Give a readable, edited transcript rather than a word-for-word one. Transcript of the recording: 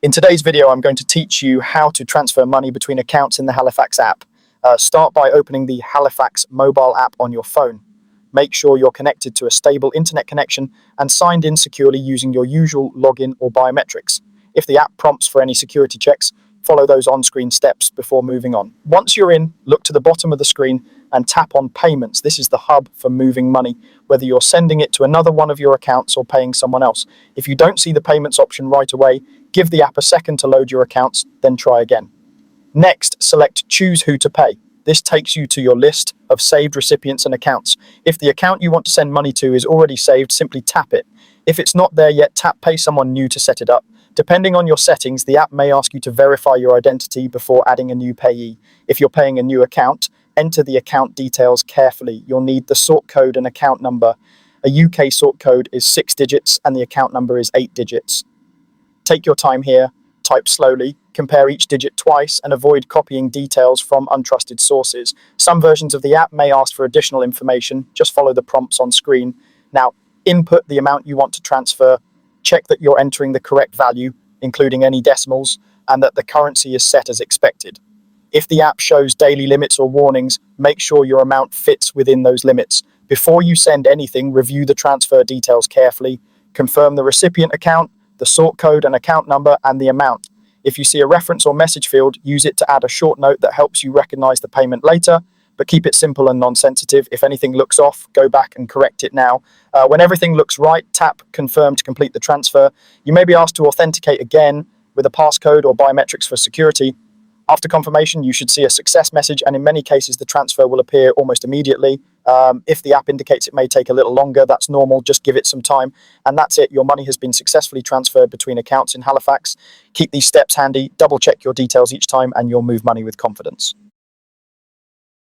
In today's video, I'm going to teach you how to transfer money between accounts in the Halifax app. Start by opening the Halifax mobile app on your phone. Make sure you're connected to a stable internet connection and signed in securely using your usual login or biometrics. If the app prompts for any security checks, follow those on-screen steps before moving on. Once you're in, look to the bottom of the screen and tap on Payments. This is the hub for moving money, whether you're sending it to another one of your accounts or paying someone else. If you don't see the Payments option right away, give the app a second to load your accounts, then try again. Next, select Choose Who to Pay. This takes you to your list of saved recipients and accounts. If the account you want to send money to is already saved, simply tap it. If it's not there yet, tap Pay Someone New to set it up. Depending on your settings, the app may ask you to verify your identity before adding a new payee. If you're paying a new account, enter the account details carefully. You'll need the sort code and account number. A UK sort code is 6 digits and the account number is 8 digits. Take your time here, type slowly, compare each digit twice, and avoid copying details from untrusted sources. Some versions of the app may ask for additional information. Just follow the prompts on screen. Now, input the amount you want to transfer. Check that you're entering the correct value, including any decimals, and that the currency is set as expected. If the app shows daily limits or warnings, make sure your amount fits within those limits. Before you send anything, review the transfer details carefully. Confirm the recipient account, the sort code and account number, and the amount. If you see a reference or message field, use it to add a short note that helps you recognize the payment later, but keep it simple and non-sensitive. If anything looks off, go back and correct it now. When everything looks right, tap Confirm to complete the transfer. You may be asked to authenticate again with a passcode or biometrics for security. After confirmation, you should see a success message, and in many cases, the transfer will appear almost immediately. If the app indicates it may take a little longer, that's normal. Just give it some time, and that's it. Your money has been successfully transferred between accounts in Halifax. Keep these steps handy, double check your details each time, and you'll move money with confidence.